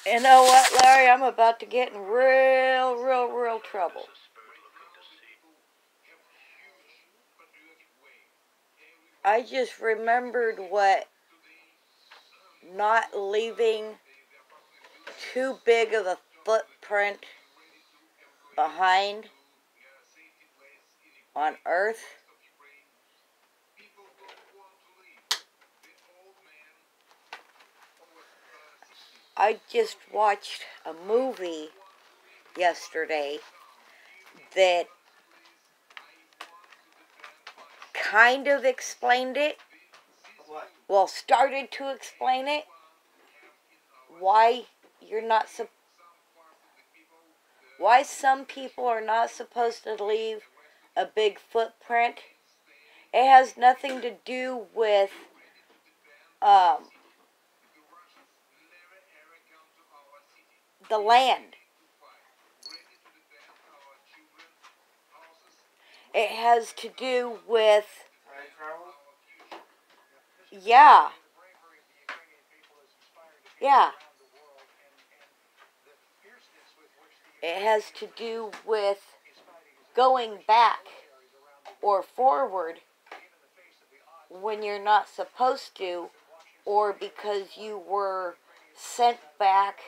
You know what, Larry? I'm about to get in real trouble. I just remembered what not leaving too big of a footprint behind on Earth. I just watched a movie yesterday that kind of explained it. What? Well, started to explain it. Why why some people are not supposed to leave a big footprint. It has nothing to do with the land. It has to do with, yeah. It has to do with going back or forward when you're not supposed to, or because you were sent back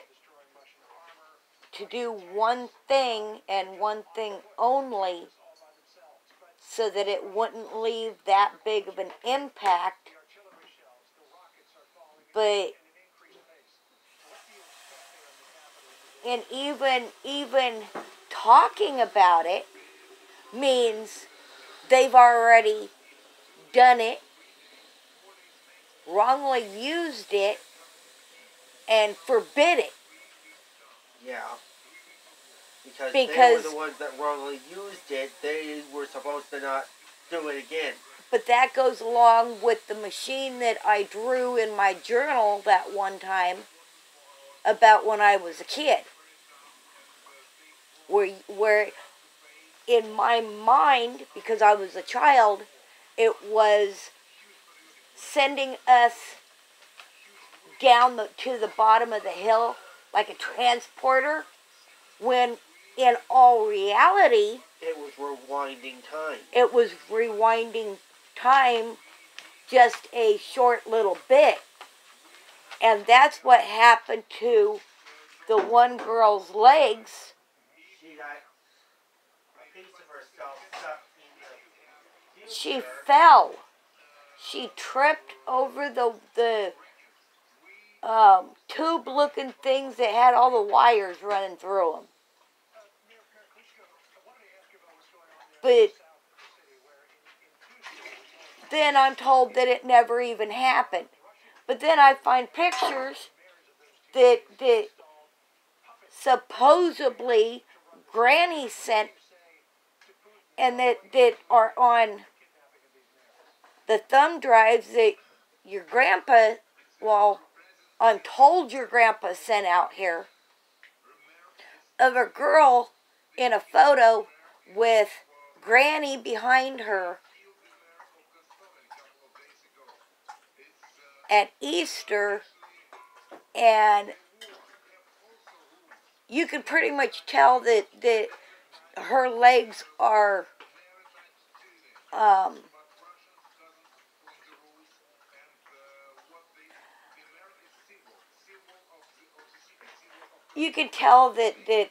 to do one thing and one thing only, so that it wouldn't leave that big of an impact. But and even talking about it means they've already done it, wrongly used it, and forbid it. Yeah. Because they were the ones that wrongly used it. They were supposed to not do it again. But that goes along with the machine that I drew in my journal that one time about when I was a kid. Where in my mind, because I was a child, it was sending us down to the bottom of the hill like a transporter, when in all reality, it was rewinding time. It was rewinding time just a short little bit. And that's what happened to the one girl's legs. She got a piece of herself stuck in the She fell. She tripped over the tube-looking things that had all the wires running through them. But then I'm told that it never even happened. But then I find pictures that supposedly Granny sent, and that are on the thumb drives that your grandpa, well, I'm told your grandpa sent out here, of a girl in a photo with Granny behind her at Easter, and you can pretty much tell that her legs are you can tell that something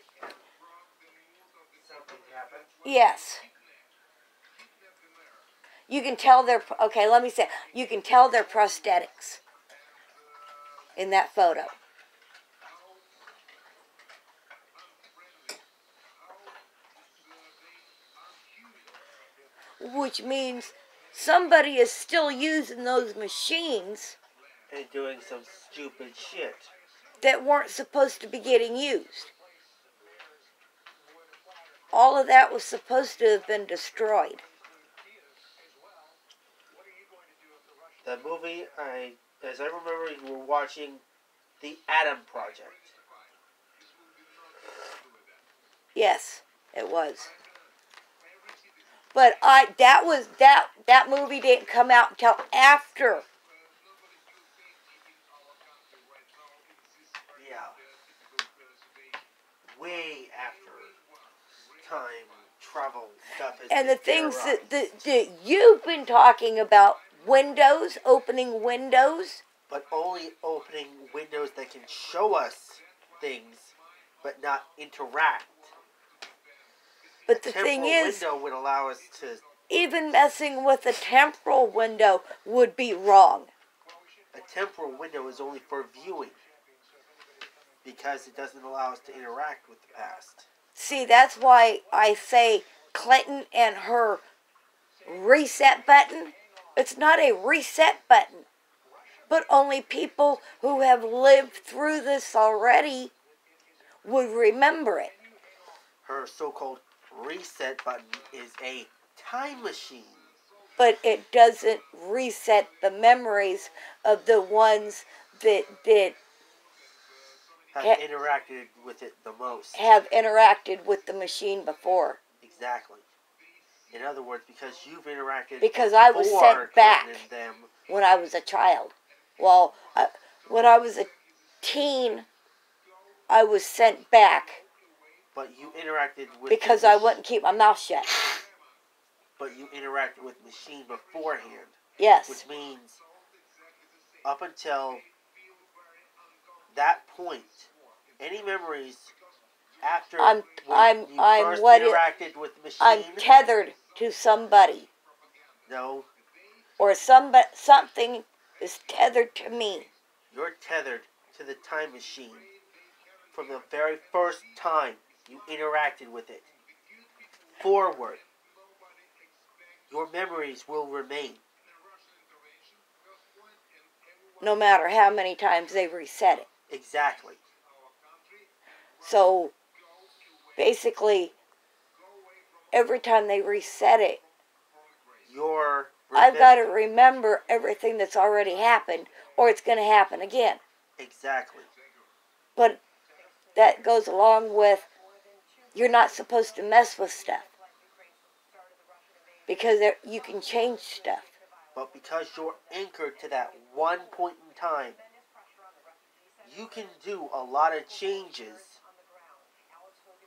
happened. Yes. You can tell you can tell they're prosthetics in that photo. Which means somebody is still using those machines and doing some stupid shit that weren't supposed to be getting used. All of that was supposed to have been destroyed. The movie, as I remember, you were watching The Adam Project. Yes, it was. But that movie didn't come out until after. Yeah. way after time travel stuff has and been the things theorized. that you've been talking about, windows, opening windows. But only opening windows that can show us things, but not interact. But the thing is, window would allow us to... Even messing with a temporal window would be wrong. A temporal window is only for viewing, because it doesn't allow us to interact with the past. See, that's why I say Clinton and her reset button. It's not a reset button, but only people who have lived through this already would remember it. Her so-called reset button is a time machine. But it doesn't reset the memories of the ones that have interacted with it the most. Have interacted with the machine before. Exactly. In other words, because you've interacted... Because I was sent back when I was a child. Well, when I was a teen, I was sent back. But you interacted with... Because I wouldn't keep my mouth shut. But you interacted with the machine beforehand. Yes. Which means, up until that point, any memories after you first interacted with the machine... I'm tethered to somebody. No. Or something is tethered to me. You're tethered to the time machine from the very first time you interacted with it. Forward. Your memories will remain. No matter how many times they reset it. Exactly. So, basically, every time they reset it, I've got to remember everything that's already happened, or it's going to happen again. Exactly. But that goes along with, you're not supposed to mess with stuff. Because you can change stuff. But because you're anchored to that one point in time, you can do a lot of changes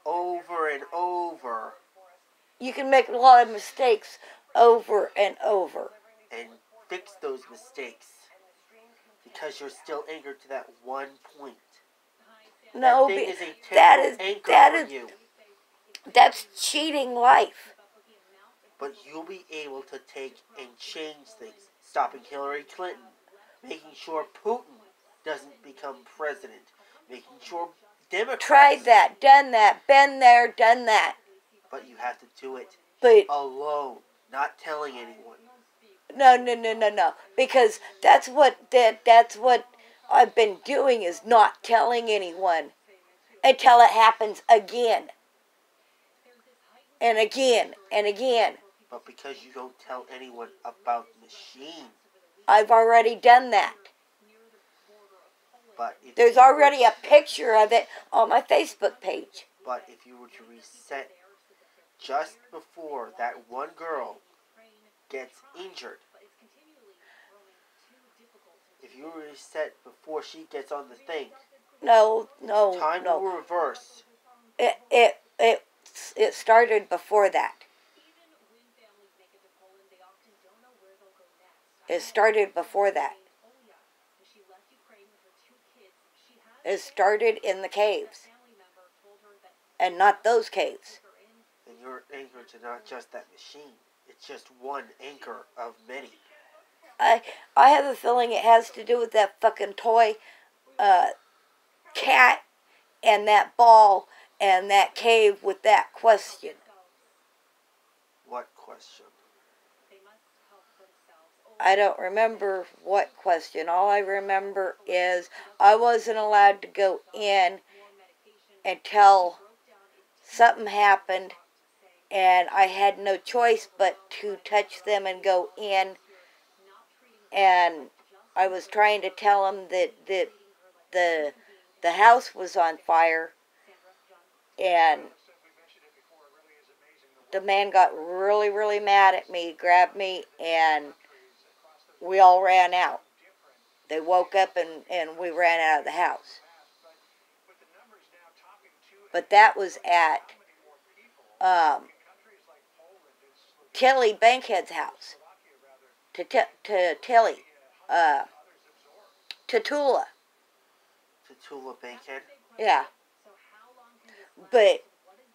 over and over. You can make a lot of mistakes over and over. And fix those mistakes. Because you're still anchored to that one point. No, that's cheating life. But you'll be able to take and change things. Stopping Hillary Clinton. Making sure Putin doesn't become president. Making sure Democrats... Tried that, done that, been there, done that. But you have to do it alone. Not telling anyone. No. Because that's what I've been doing, is not telling anyone. Until it happens again. And again, and again. But because you don't tell anyone about the machine. I've already done that. But there's already a picture of it on my Facebook page. But if you were to reset just before that one girl gets injured. If you reset before she gets on the thing. No. Time will reverse. It started before that. It started before that. It started in the caves. And not those caves. And you're anchored to not just that machine. It's just one anchor of many. I have a feeling it has to do with that fucking toy cat and that ball and that cave with that question. What question? I don't remember what question. All I remember is I wasn't allowed to go in until something happened, and I had no choice but to touch them and go in. And I was trying to tell them that the house was on fire, and the man got really, really mad at me, grabbed me, and we all ran out. They woke up and we ran out of the house. but that was at Tilly Bankhead's house. To Tilly. To Tula. To Tula Bankhead? Yeah. But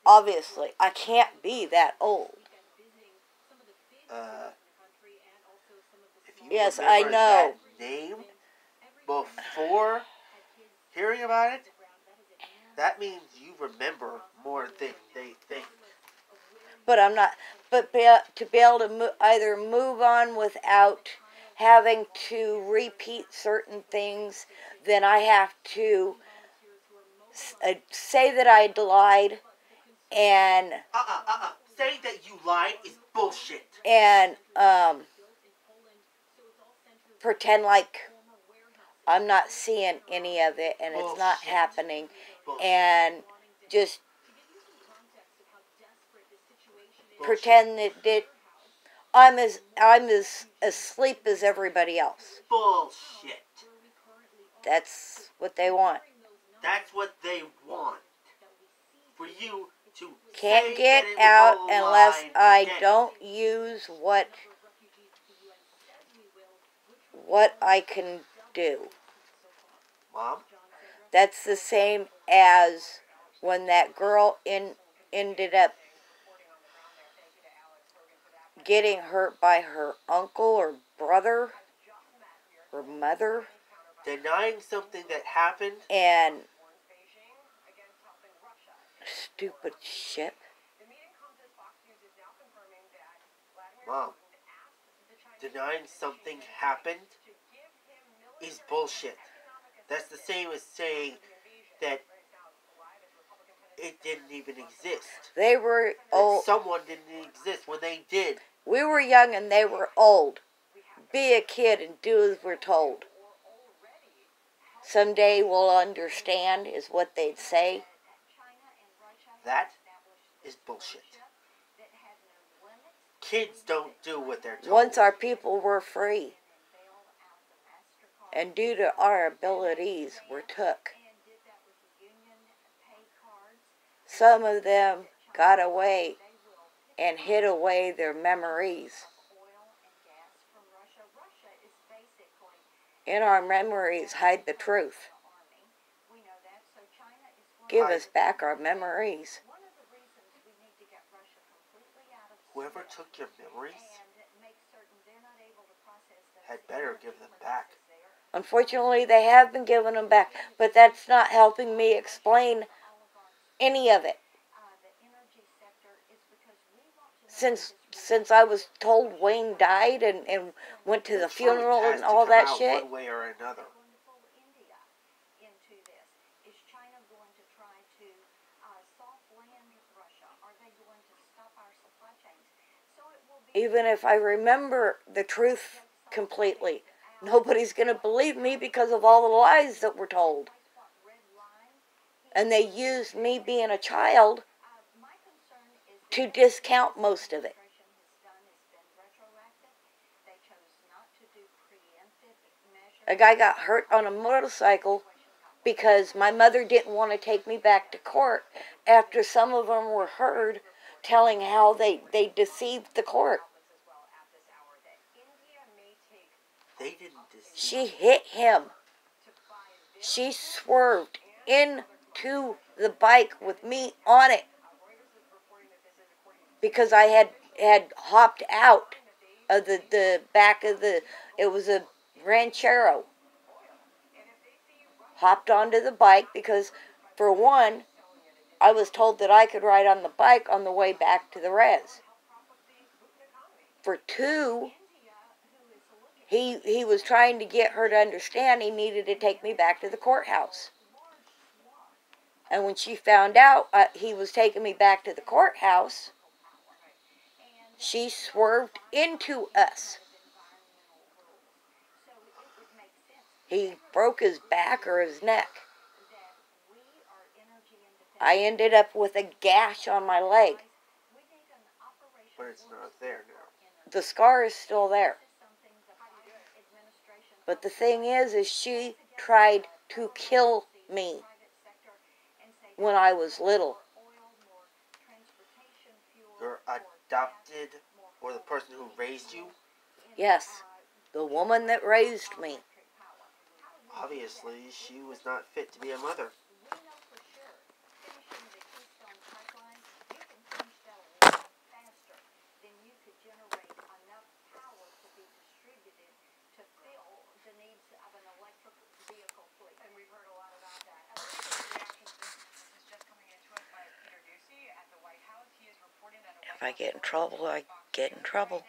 obviously, I can't be that old. If you yes, remember I know. that name before hearing about it, that means you remember more than they think. But I'm not. But to be able to either move on without having to repeat certain things, then I have to say that I lied and saying that you lied is bullshit. And pretend like I'm not seeing any of it and bullshit. It's not happening, Bullshit. and just bullshit. pretend that I'm as asleep as everybody else. Bullshit. That's what they want. That's what they want. For you to Can't say get that it out was all a unless lie I again. don't use what I can do. Mom? That's the same as when that girl ended up getting hurt by her uncle or brother or mother. Denying something that happened. And stupid shit. Mom, denying something happened is bullshit. That's the same as saying that it didn't even exist. They were old. Someone didn't exist when they did. We were young and they were old. Be a kid and do as we're told. Someday we'll understand is what they'd say. That is bullshit. Kids don't do what they're told. Once our people were free, and due to our abilities were took. Some of them got away and hid away their memories. In our memories hide the truth. Give us back our memories. Whoever took your memories had better give them back. Unfortunately, they have been giving them back, but that's not helping me explain any of it. Since I was told Wayne died and went to the funeral and all that shit. One way or another. Even if I remember the truth completely, nobody's going to believe me because of all the lies that were told. And they used me being a child to discount most of it. A guy got hurt on a motorcycle because my mother didn't want to take me back to court after some of them were heard telling how they deceived the court. They didn't deceive. She hit him. She swerved into the bike with me on it because I had hopped out of the back of it was a Ranchero. Hopped onto the bike because, for one, I was told that I could ride on the bike on the way back to the res. For two, he was trying to get her to understand he needed to take me back to the courthouse. And when she found out he was taking me back to the courthouse, she swerved into us. He broke his back or his neck. I ended up with a gash on my leg. But it's not there now. The scar is still there. But the thing is she tried to kill me. when I was little. Your adopted, or the person who raised you? Yes, the woman that raised me. Obviously, she was not fit to be a mother. If I get in trouble, I get in trouble.